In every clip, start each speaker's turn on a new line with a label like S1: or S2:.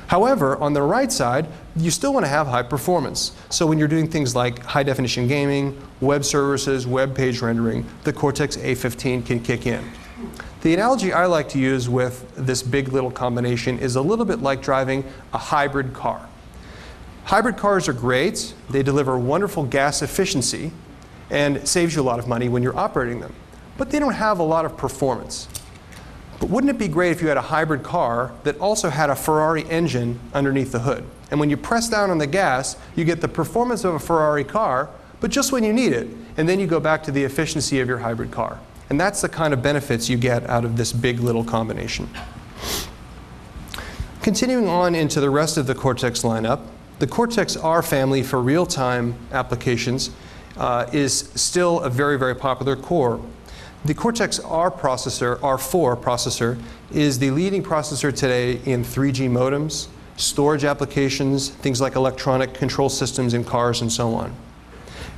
S1: However, on the right side, you still want to have high performance. So when you're doing things like high-definition gaming, web services, web page rendering, the Cortex-A15 can kick in. The analogy I like to use with this big little combination is a little bit like driving a hybrid car. Hybrid cars are great. They deliver wonderful gas efficiency and saves you a lot of money when you're operating them. But they don't have a lot of performance. But wouldn't it be great if you had a hybrid car that also had a Ferrari engine underneath the hood? And when you press down on the gas, you get the performance of a Ferrari car, but just when you need it. And then you go back to the efficiency of your hybrid car. And that's the kind of benefits you get out of this big little combination. Continuing on into the rest of the Cortex lineup, the Cortex-R family for real-time applications is still a very, very popular core. The Cortex-R processor, R4 processor, is the leading processor today in 3G modems, storage applications, things like electronic control systems in cars, and so on.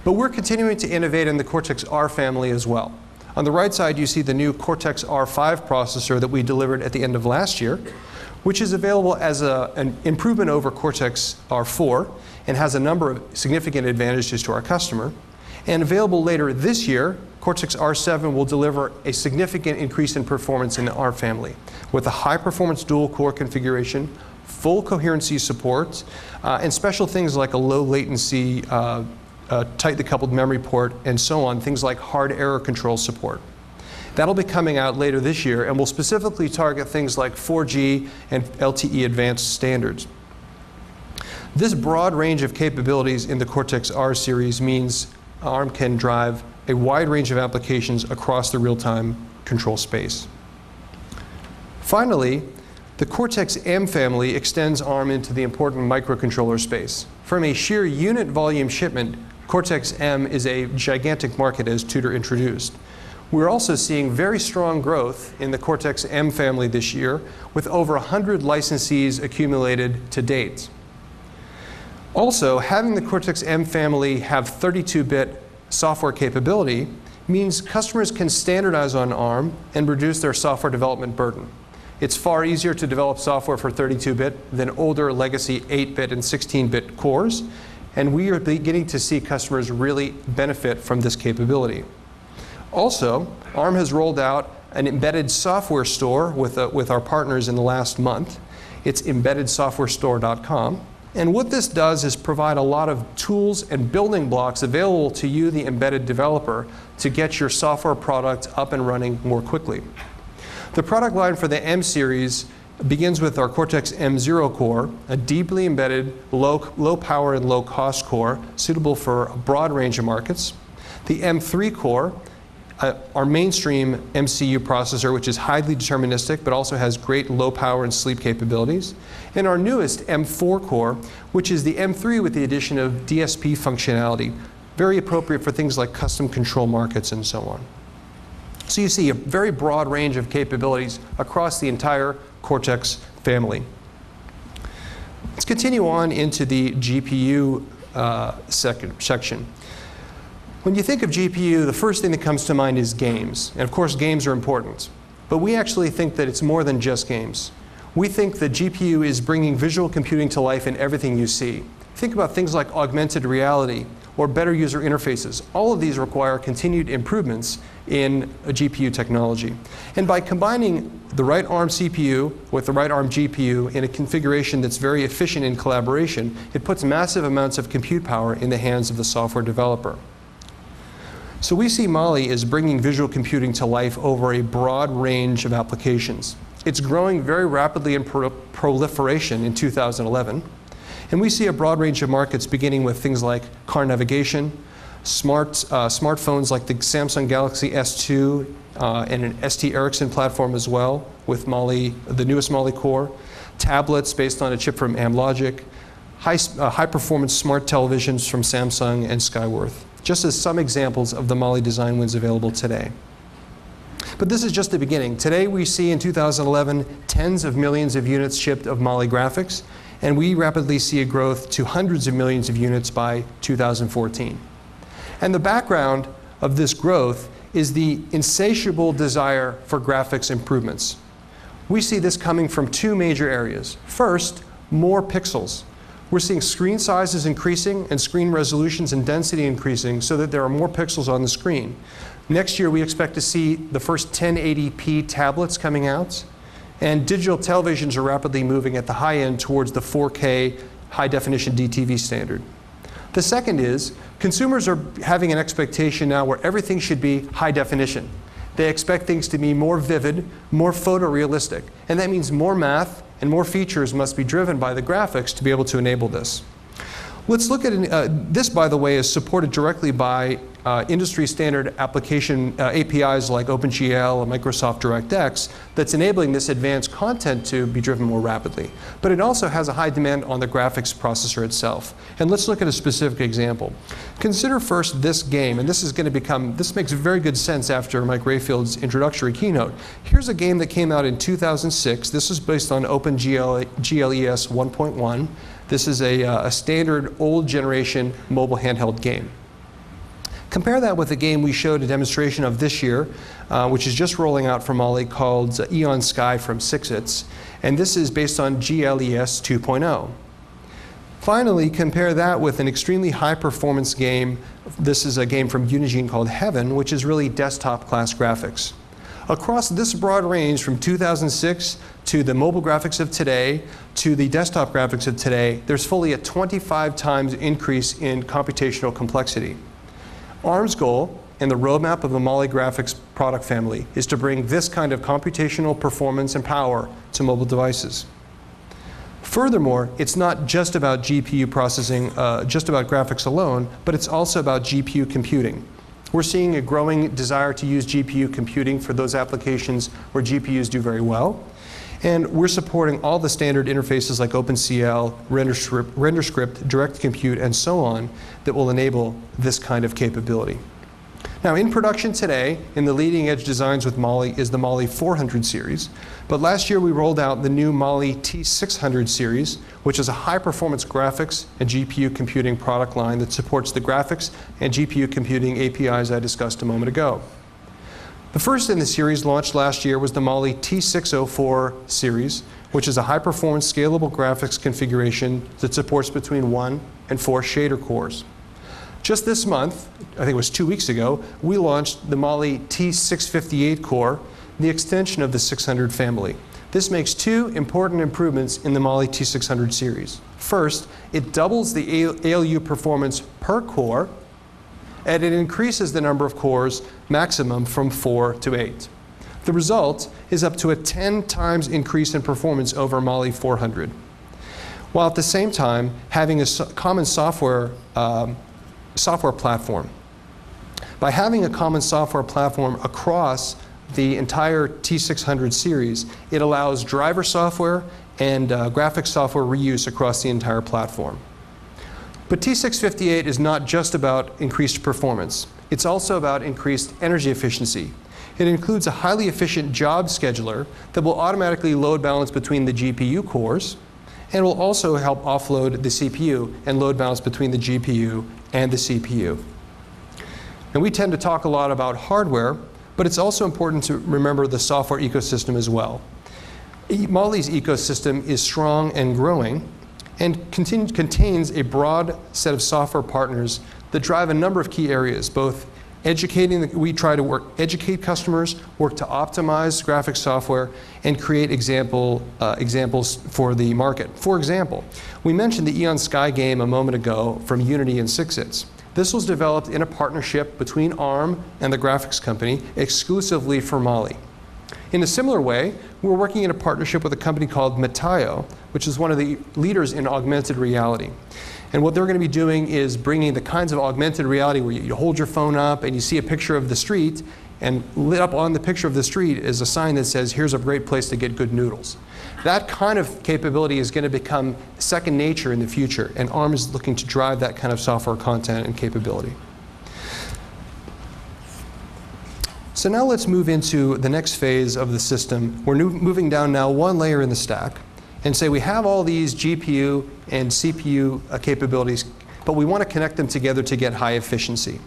S1: But we're continuing to innovate in the Cortex-R family as well. On the right side, you see the new Cortex-R5 processor that we delivered at the end of last year, which is available as an improvement over Cortex-R4 and has a number of significant advantages to our customer. And available later this year, Cortex-R7 will deliver a significant increase in performance in the R family with a high-performance dual-core configuration, full coherency support, and special things like a low-latency, tightly coupled memory port, and so on, things like hard error control support. That'll be coming out later this year and will specifically target things like 4G and LTE advanced standards. This broad range of capabilities in the Cortex-R series means ARM can drive a wide range of applications across the real-time control space. Finally, the Cortex-M family extends ARM into the important microcontroller space. From a sheer unit volume shipment, Cortex-M is a gigantic market, as Tudor introduced. We're also seeing very strong growth in the Cortex-M family this year, with over 100 licensees accumulated to date. Also, having the Cortex-M family have 32-bit software capability means customers can standardize on ARM and reduce their software development burden. It's far easier to develop software for 32-bit than older legacy 8-bit and 16-bit cores, and we are beginning to see customers really benefit from this capability. Also, ARM has rolled out an embedded software store with our partners in the last month. It's embeddedsoftwarestore.com. And what this does is provide a lot of tools and building blocks available to you, the embedded developer, to get your software product up and running more quickly. The product line for the M series begins with our Cortex-M0 core, a deeply embedded, low power and low cost core suitable for a broad range of markets. The M3 core, our mainstream MCU processor, which is highly deterministic but also has great low power and sleep capabilities. And our newest M4 core, which is the M3 with the addition of DSP functionality, very appropriate for things like custom control markets and so on. So you see a very broad range of capabilities across the entire Cortex family. Let's continue on into the GPU section. When you think of GPU, the first thing that comes to mind is games. And of course, games are important. But we actually think that it's more than just games. We think that GPU is bringing visual computing to life in everything you see. Think about things like augmented reality or better user interfaces. All of these require continued improvements in a GPU technology. And by combining the right ARM CPU with the right ARM GPU in a configuration that's very efficient in collaboration, it puts massive amounts of compute power in the hands of the software developer. So we see Mali as bringing visual computing to life over a broad range of applications. It's growing very rapidly in proliferation in 2011. And we see a broad range of markets beginning with things like car navigation, smartphones like the Samsung Galaxy S2 and an ST Ericsson platform as well with Mali, the newest Mali core, tablets based on a chip from Amlogic, high-performance smart televisions from Samsung and Skyworth, just as some examples of the Mali design wins available today. But this is just the beginning. Today we see in 2011 tens of millions of units shipped of Mali graphics, and we rapidly see a growth to hundreds of millions of units by 2014. And the background of this growth is the insatiable desire for graphics improvements. We see this coming from two major areas. First, more pixels. We're seeing screen sizes increasing and screen resolutions and density increasing so that there are more pixels on the screen. Next year, we expect to see the first 1080p tablets coming out, and digital televisions are rapidly moving at the high end towards the 4K high-definition DTV standard. The second is, consumers are having an expectation now where everything should be high definition. They expect things to be more vivid, more photorealistic, and that means more math and more features must be driven by the graphics to be able to enable this. Let's look at this, by the way, is supported directly by industry standard application APIs like OpenGL or Microsoft DirectX that's enabling this advanced content to be driven more rapidly. But it also has a high demand on the graphics processor itself. And let's look at a specific example. Consider first this game, and this makes very good sense after Mike Rayfield's introductory keynote. Here's a game that came out in 2006. This is based on OpenGLES 1.1. This is a standard old generation mobile handheld game. Compare that with a game we showed a demonstration of this year, which is just rolling out from Mali, called Eon Sky from Sixits, and this is based on GLES 2.0. Finally, compare that with an extremely high performance game. This is a game from Unigine called Heaven, which is really desktop class graphics. Across this broad range from 2006 to the mobile graphics of today to the desktop graphics of today, there's fully a 25 times increase in computational complexity. ARM's goal and the roadmap of the Mali graphics product family is to bring this kind of computational performance and power to mobile devices. Furthermore, it's not just about GPU processing, just about graphics alone, but it's also about GPU computing. We're seeing a growing desire to use GPU computing for those applications where GPUs do very well. And we're supporting all the standard interfaces like OpenCL, RenderScript, Direct Compute, and so on that will enable this kind of capability. Now, in production today, in the leading edge designs with Mali is the Mali 400 series. But last year we rolled out the new Mali T600 series, which is a high performance graphics and GPU computing product line that supports the graphics and GPU computing APIs I discussed a moment ago. The first in the series launched last year was the Mali T604 series, which is a high performance scalable graphics configuration that supports between 1 and 4 shader cores. Just this month, I think it was 2 weeks ago, we launched the Mali T658 core, the extension of the 600 family. This makes two important improvements in the Mali T600 series. First, it doubles the ALU performance per core, and it increases the number of cores maximum from 4 to 8. The result is up to a 10 times increase in performance over Mali 400, while at the same time having a common software platform. By having a common software platform across the entire T600 series, it allows driver software and graphics software reuse across the entire platform. But T658 is not just about increased performance. It's also about increased energy efficiency. It includes a highly efficient job scheduler that will automatically load balance between the GPU cores and will also help offload the CPU and load balance between the GPU and the CPU. And we tend to talk a lot about hardware, but it's also important to remember the software ecosystem as well. Mali's ecosystem is strong and growing and contains a broad set of software partners that drive a number of key areas, both we try to educate customers, work to optimize graphics software, and create examples for the market. For example, we mentioned the Eon Sky game a moment ago from Unity and Sixits. This was developed in a partnership between ARM and the graphics company exclusively for Mali. In a similar way, we're working in a partnership with a company called Metaio, which is one of the leaders in augmented reality. And what they're going to be doing is bringing the kinds of augmented reality where you hold your phone up and you see a picture of the street, and lit up on the picture of the street is a sign that says, here's a great place to get good noodles. That kind of capability is going to become second nature in the future, and ARM is looking to drive that kind of software content and capability. So now let's move into the next phase of the system. We're moving down now one layer in the stack and say we have all these GPU and CPU capabilities, but we want to connect them together to get high efficiency.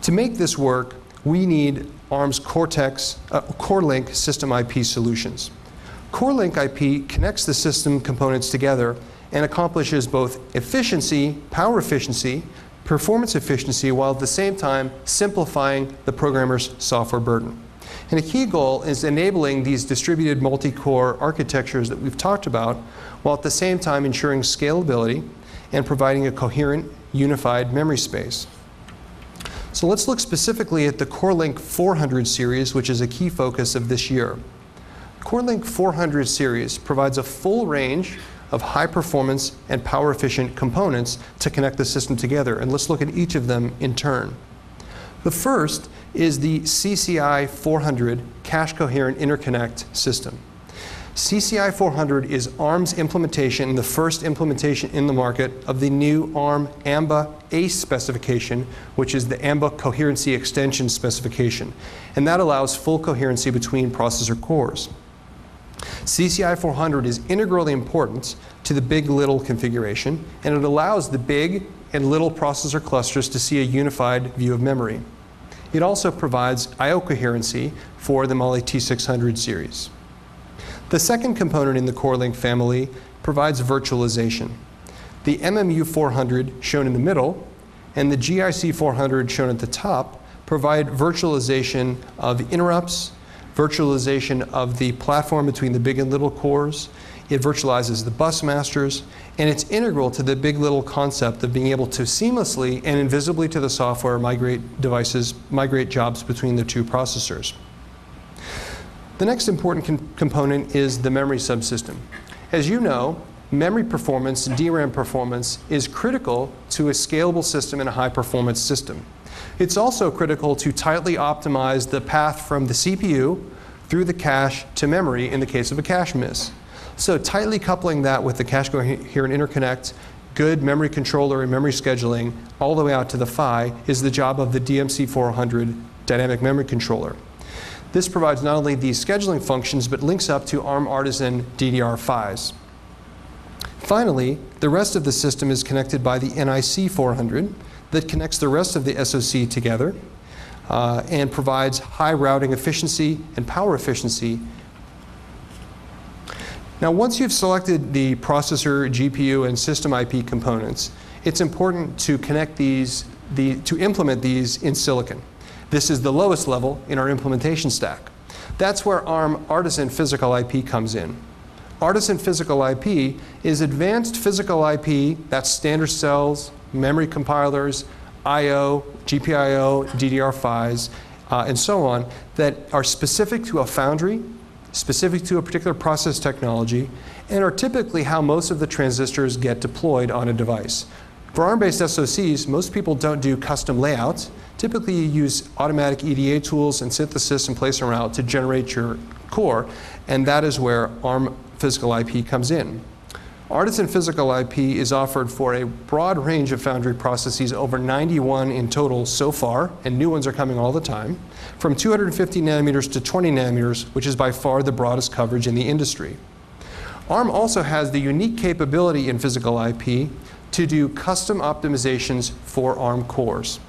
S1: To make this work, we need ARM's Core-Link system IP solutions. Core-Link IP connects the system components together and accomplishes both efficiency, power efficiency, performance efficiency, while at the same time simplifying the programmer's software burden. And a key goal is enabling these distributed multi-core architectures that we've talked about, while at the same time ensuring scalability and providing a coherent, unified memory space. So let's look specifically at the Core-Link 400 series, which is a key focus of this year. Core-Link 400 series provides a full range of high-performance and power-efficient components to connect the system together. And let's look at each of them in turn. The first is the CCI 400 Cache-Coherent Interconnect System. CCI 400 is ARM's implementation, the first implementation in the market of the new ARM AMBA ACE specification, which is the AMBA Coherency Extension specification. And that allows full coherency between processor cores. CCI 400 is integrally important to the big-little configuration, and it allows the big and little processor clusters to see a unified view of memory. It also provides I/O coherency for the Mali T600 series. The second component in the Core-Link family provides virtualization. The MMU 400, shown in the middle, and the GIC 400, shown at the top, provide virtualization of interrupts, virtualization of the platform between the big and little cores. It virtualizes the bus masters, and it's integral to the big-little concept of being able to seamlessly and invisibly to the software migrate devices, migrate jobs between the two processors. The next important component is the memory subsystem. As you know, memory performance, DRAM performance, is critical to a scalable system and a high-performance system. It's also critical to tightly optimize the path from the CPU through the cache to memory in the case of a cache miss. So tightly coupling that with the cache-coherent interconnect, good memory controller and memory scheduling, all the way out to the PHY, is the job of the DMC 400 dynamic memory controller. This provides not only these scheduling functions, but links up to ARM Artisan DDR PHYs. Finally, the rest of the system is connected by the NIC 400 that connects the rest of the SoC together and provides high routing efficiency and power efficiency. Now, once you've selected the processor, GPU, and system IP components, it's important to connect these, to implement these in silicon. This is the lowest level in our implementation stack. That's where ARM Artisan Physical IP comes in. Artisan Physical IP is advanced physical IP, that's standard cells, memory compilers, I/O, GPIO, DDR PHYs, and so on, that are specific to a foundry, specific to a particular process technology, and are typically how most of the transistors get deployed on a device. For ARM-based SoCs, most people don't do custom layouts. Typically, you use automatic EDA tools and synthesis and place and route to generate your core, and that is where ARM Physical IP comes in. Artisan Physical IP is offered for a broad range of foundry processes, over 91 in total so far, and new ones are coming all the time, from 250 nanometers to 20 nanometers, which is by far the broadest coverage in the industry. ARM also has the unique capability in physical IP to do custom optimizations for ARM cores.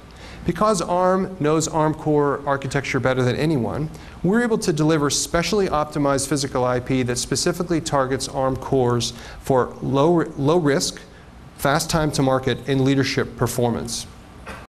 S1: Because ARM knows ARM core architecture better than anyone, we're able to deliver specially optimized physical IP that specifically targets ARM cores for low risk, fast time to market, and leadership performance.